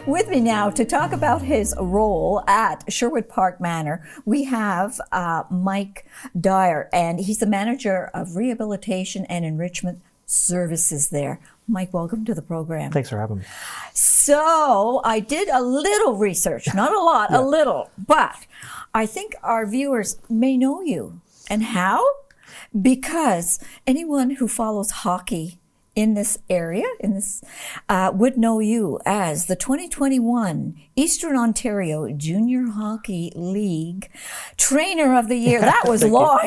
With me now to talk about his role at Sherwood Park Manor, we have Mike Dier, and he's the manager of Rehabilitation and Enrichment Services there. Mike, welcome to the program. Thanks for having me. So I did a little research, not a lot, a little, but I think our viewers may know you. And how? Because anyone who follows hockey in this area, would know you as the 2021 Eastern Ontario Junior Hockey League Trainer of the Year. That was long.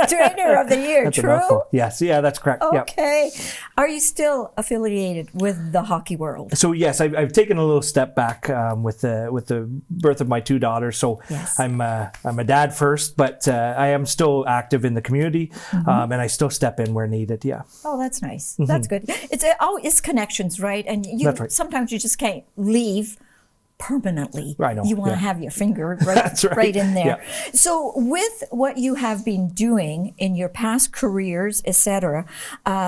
Trainer of the Year, that's true? Yes, yeah, that's correct. Okay. Yep. Are you still affiliated with the hockey world? So yes, I've taken a little step back with the birth of my two daughters. So yes. I'm a dad first, but I am still active in the community, and I still step in where needed. Yeah. Oh, that's nice. That's good. It's connections, right? And That's right. Sometimes you just can't leave permanently. I know. You want to have your finger right in there. Yeah. So with what you have been doing in your past careers, etc.,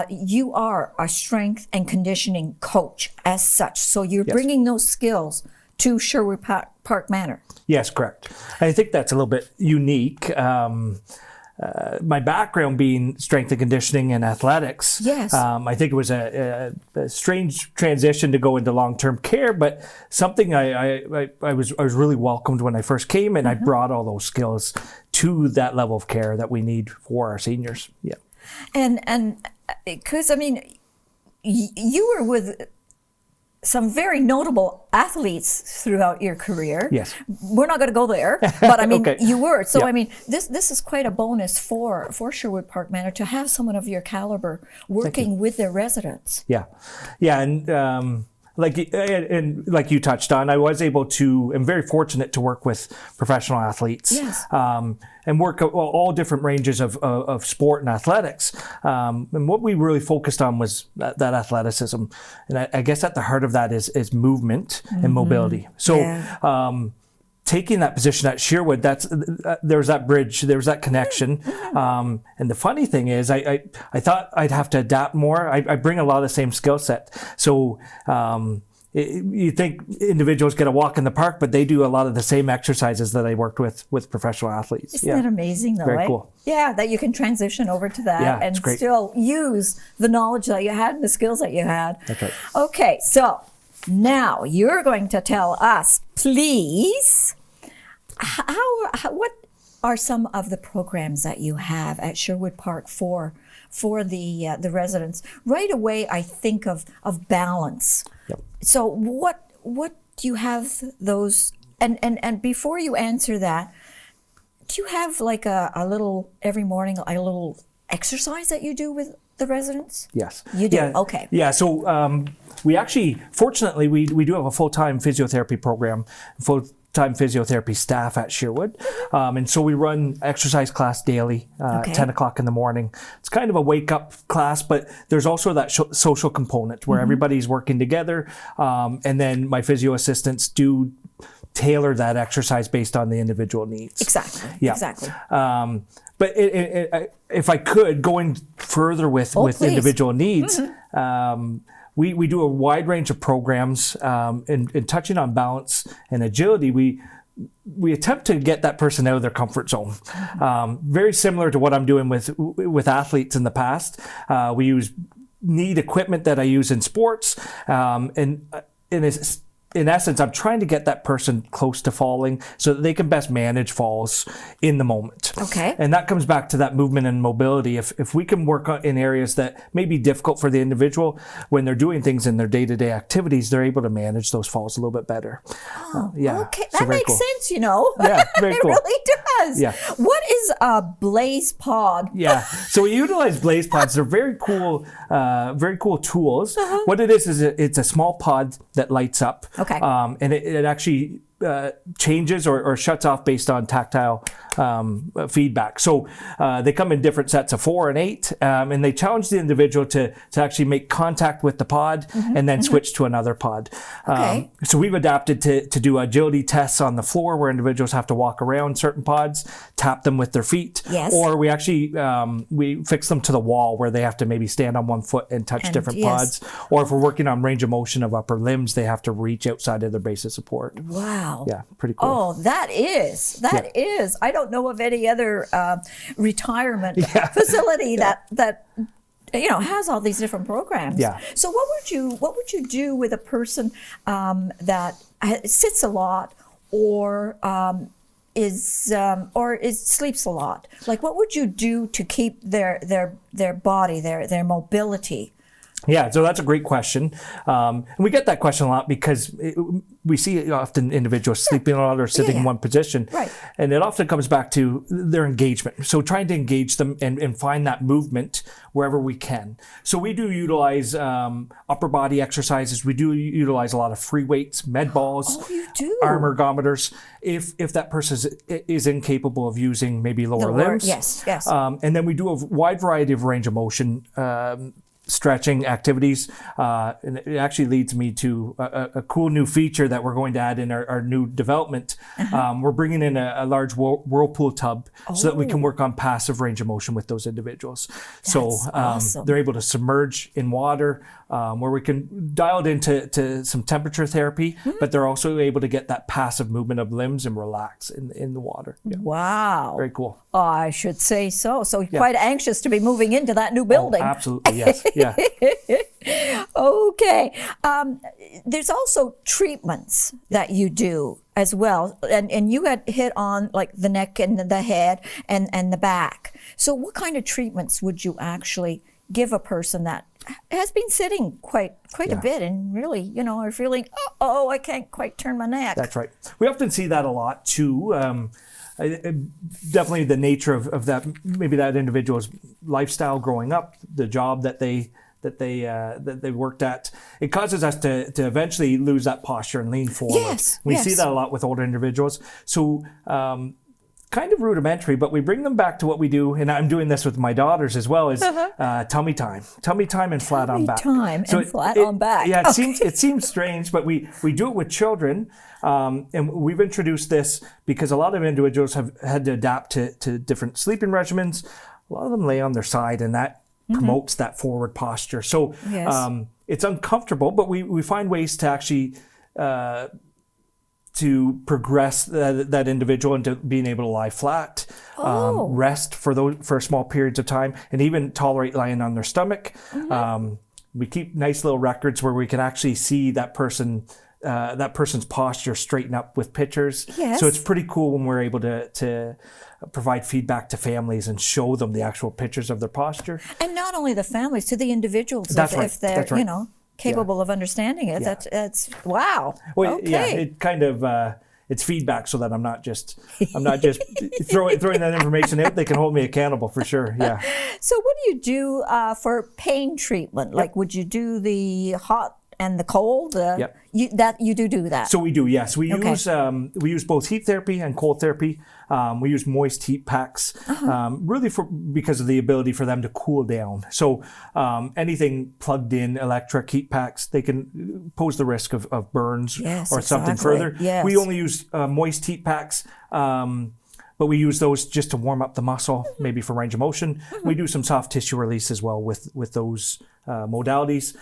you are a strength and conditioning coach as such. So you're bringing those skills to Sherwood Park Manor. Yes, correct. I think that's a little bit unique. My background being strength and conditioning and athletics. Yes. I think it was a strange transition to go into long-term care, but something I was really welcomed when I first came, and I brought all those skills to that level of care that we need for our seniors. Yeah. And because, I mean, you were with some very notable athletes throughout your career. Yes. We're not going to go there, but I mean, okay. You were. So, I mean, this is quite a bonus for Sherwood Park Manor to have someone of your caliber working with their residents. Yeah. Yeah. And like you touched on, I was able to, I'm very fortunate to work with professional athletes. Yes. And work all different ranges of sport and athletics. And what we really focused on was that athleticism. And I guess at the heart of that is movement and mobility. So taking that position at Sherwood, there's that bridge, there's that connection. And the funny thing is, I thought I'd have to adapt more. I bring a lot of the same skill set. So you think individuals get a walk in the park, but they do a lot of the same exercises that I worked with professional athletes. Isn't that amazing, though? Very cool. Yeah, that you can transition over to that and still use the knowledge that you had and the skills that you had. That's right. Okay, so now you're going to tell us, please, what are some of the programs that you have at Sherwood Park for the residents? Right away, I think of balance. Yep. So what do you have those? And before you answer that, do you have like a little every morning a little exercise that you do with the residents? Yes. You do? Yeah. Okay. Yeah. So we actually, fortunately, we do have a full-time physiotherapy program, full-time physiotherapy staff at Sherwood. And so we run exercise class daily at 10 o'clock in the morning. It's kind of a wake-up class, but there's also that social component where everybody's working together. And then my physio assistants do tailor that exercise based on the individual needs. Exactly. Yeah. Exactly. But if I could, going further with individual needs, we do a wide range of programs, and touching on balance and agility, we attempt to get that person out of their comfort zone. Very similar to what I'm doing with athletes in the past. We use equipment that I use in sports, and in essence, I'm trying to get that person close to falling so that they can best manage falls in the moment. Okay. And that comes back to that movement and mobility. If we can work in areas that may be difficult for the individual, when they're doing things in their day-to-day activities, they're able to manage those falls a little bit better. Oh, yeah. Okay. So that makes sense, you know. Yeah, very cool. It really does. Yeah. What is a blaze pod? Yeah. So we utilize blaze pods. They're very cool tools. What it is it's a small pod that lights up. Okay. And it actually changes or shuts off based on tactile feedback. So they come in different sets of 4 and 8, and they challenge the individual to actually make contact with the pod and then switch to another pod. Okay. So we've adapted to do agility tests on the floor where individuals have to walk around certain pods, tap them with their feet, Yes. or we actually we fix them to the wall where they have to maybe stand on one foot and touch different yes. pods. Or if we're working on range of motion of upper limbs, they have to reach outside of their base of support. Wow. Yeah, pretty cool. Oh, that is. I don't know of any other retirement facility that has all these different programs. Yeah. So what would you do with a person that sits a lot or sleeps a lot? Like, what would you do to keep their body, their mobility? Yeah, so that's a great question. And we get that question a lot because we see often individuals sleeping a lot or sitting in one position. Right. And it often comes back to their engagement. So trying to engage them and find that movement wherever we can. So we do utilize upper body exercises. We do utilize a lot of free weights, med balls, Oh, you do? arm ergometers, if that person is incapable of using maybe lower limbs. Yes. And then we do a wide variety of range of motion stretching activities. And it actually leads me to a cool new feature that we're going to add in our new development. We're bringing in a large whirlpool tub so that we can work on passive range of motion with those individuals. So awesome. they're able to submerge in water where we can dial it into some temperature therapy, but they're also able to get that passive movement of limbs and relax in the water. Yeah. Wow. Very cool. I should say so. So you're quite anxious to be moving into that new building. Oh, absolutely, yes. Yeah. Okay. There's also treatments that you do as well. And you had hit on like the neck and the head and the back. So what kind of treatments would you actually give a person that has been sitting quite a bit and really, are feeling, I can't quite turn my neck? That's right. We often see that a lot too. Definitely the nature of that, maybe that individual's lifestyle growing up, the job that they worked at, it causes us to eventually lose that posture and lean forward. Yes, we see that a lot with older individuals. So kind of rudimentary, but we bring them back to what we do, and I'm doing this with my daughters as well, is tummy time and flat on back. On back. Yeah, it seems strange, but we do it with children, and we've introduced this because a lot of individuals have had to adapt to different sleeping regimens. A lot of them lay on their side, and that promotes that forward posture. So it's uncomfortable, but we find ways to actually to progress that individual into being able to lie flat, rest for small periods of time, and even tolerate lying on their stomach. We keep nice little records where we can actually see that person's posture straighten up with pictures. Yes. So it's pretty cool when we're able to provide feedback to families and show them the actual pictures of their posture. And not only the families, to the individuals, if they're, That's right. capable of understanding it. Yeah. That's wow. Well, okay. yeah, it kind of it's feedback so that I'm not just throwing that information out. They can hold me accountable for sure. Yeah. So what do you do for pain treatment? Like, would you do the hot and the cold? You do that. So we do, yes. We use both heat therapy and cold therapy. We use moist heat packs, really because of the ability for them to cool down. So anything plugged in electric heat packs, they can pose the risk of burns or something further. Yes. We only use moist heat packs. But we use those just to warm up the muscle, maybe for range of motion. We do some soft tissue release as well with those modalities.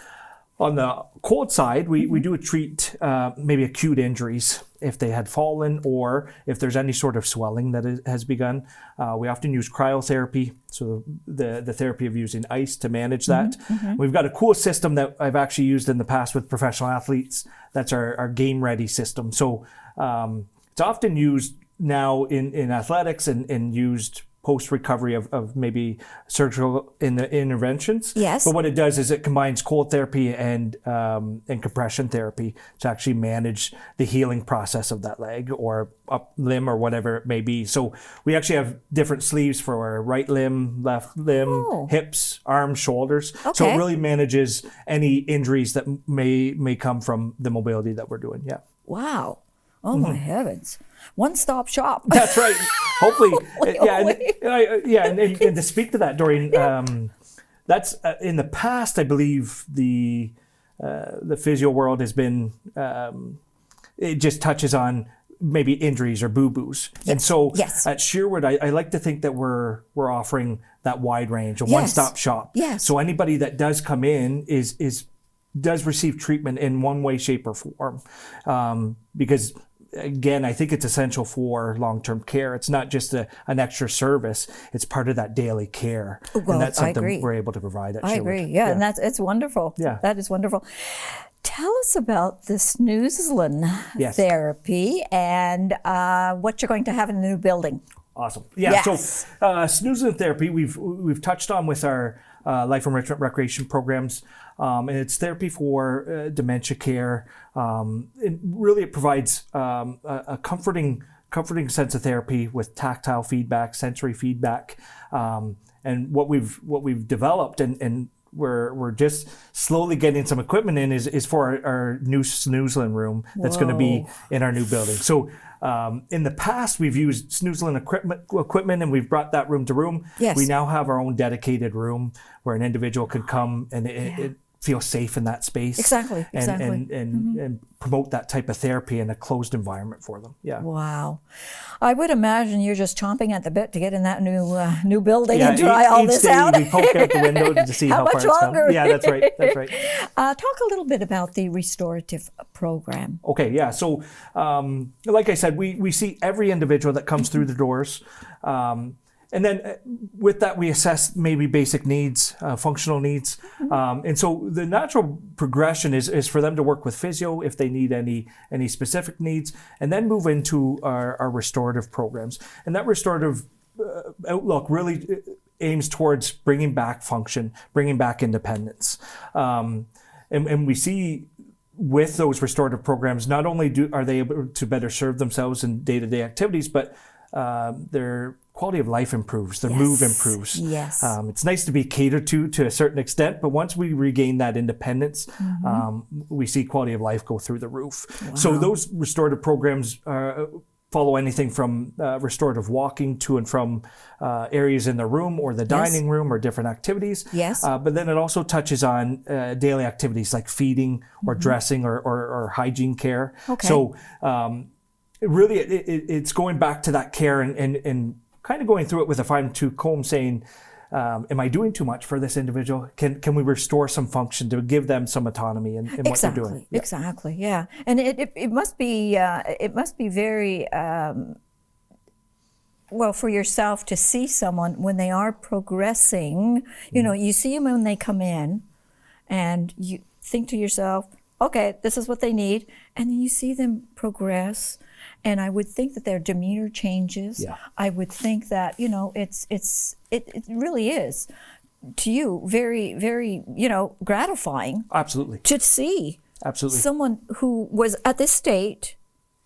On the cold side, we do treat maybe acute injuries if they had fallen or if there's any sort of swelling that has begun. We often use cryotherapy, so the therapy of using ice to manage that. We've got a cool system that I've actually used in the past with professional athletes. That's our game ready system. So it's often used now in athletics and used post-recovery of maybe surgical interventions. Yes. But what it does is it combines cold therapy and compression therapy to actually manage the healing process of that leg or up limb or whatever it may be. So we actually have different sleeves for our right limb, left limb, hips, arms, shoulders. Okay. So it really manages any injuries that may come from the mobility that we're doing. Yeah. Wow. Oh my heavens. One-stop shop. That's right. Hopefully. And to speak to that, Doreen, that's in the past, I believe the physio world has been, it just touches on maybe injuries or boo-boos. Yes. And so at Sherwood, I like to think that we're offering that wide range, a one-stop shop. Yes. So anybody that does come in does receive treatment in one way, shape, or form. Because again, I think it's essential for long-term care. It's not just an extra service. It's part of that daily care. Well, and that's something we're able to provide at Sherwood. I agree. Yeah, and it's wonderful. Yeah. That is wonderful. Tell us about the Snoezelen therapy and what you're going to have in the new building. Awesome. Yeah. Yes. So Snoezelen therapy, we've touched on with our life enrichment recreation programs, and it's therapy for dementia care. It provides a comforting sense of therapy with tactile feedback, sensory feedback, and what we've developed and we're just slowly getting some equipment in is for our new Snoezelen room that's going to be in our new building. So in the past, we've used Snoezelen equipment and we've brought that room to room. Yes. We now have our own dedicated room where an individual could come and it feel safe in that space. Exactly. And promote that type of therapy in a closed environment for them. Yeah. Wow. I would imagine you're just chomping at the bit to get in that new building and try all this out. We poke out the window to see how far it's come. Yeah, that's right. Talk a little bit about the restorative program. Okay, yeah. So, like I said, we see every individual that comes through the doors. And then with that, we assess maybe basic needs, functional needs. And so the natural progression is for them to work with physio if they need any specific needs, and then move into our restorative programs. And that restorative outlook really aims towards bringing back function, bringing back independence. And we see with those restorative programs, not only are they able to better serve themselves in day-to-day activities, but their quality of life improves, their move improves. Yes. It's nice to be catered to a certain extent, but once we regain that independence, we see quality of life go through the roof. Wow. So those restorative programs follow anything from restorative walking to and from areas in the room or the dining room or different activities. Yes. But then it also touches on daily activities like feeding or dressing or hygiene care. Okay. So really, it's going back to that care and kind of going through it with a fine-tooth comb saying, am I doing too much for this individual? Can we restore some function to give them some autonomy in what they're doing? Yeah. Exactly, yeah. And it must be very, well, for yourself to see someone when they are progressing, you see them when they come in and you think to yourself, okay, this is what they need. And then you see them progress. And I would think that their demeanor changes. Yeah. I would think that, it really is to you very, very, gratifying. Absolutely. To see absolutely someone who was at this state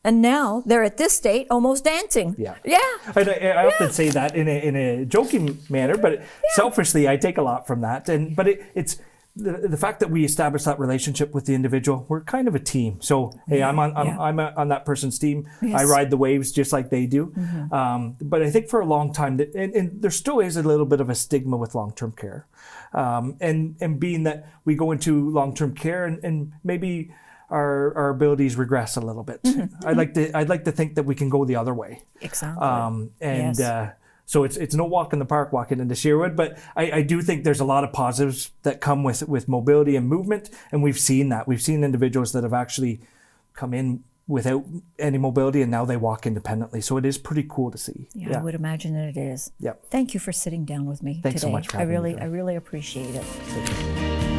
and now they're at this state almost dancing. Yeah. Yeah. I often say that in a joking manner, but selfishly I take a lot from that. But it's the fact that we establish that relationship with the individual, we're kind of a team. So, hey, I'm on that person's team. Yes. I ride the waves just like they do. But I think for a long time, and there still is a little bit of a stigma with long-term care. And being that we go into long-term care and maybe our abilities regress a little bit. I'd like to think that we can go the other way. Exactly. So it's no walk in the park walking into Sherwood, but I do think there's a lot of positives that come with mobility and movement, and we've seen that. We've seen individuals that have actually come in without any mobility, and now they walk independently. So it is pretty cool to see. Yeah. I would imagine that it is. Yeah. Thank you for sitting down with me today. Thanks so much for having me. I really appreciate it.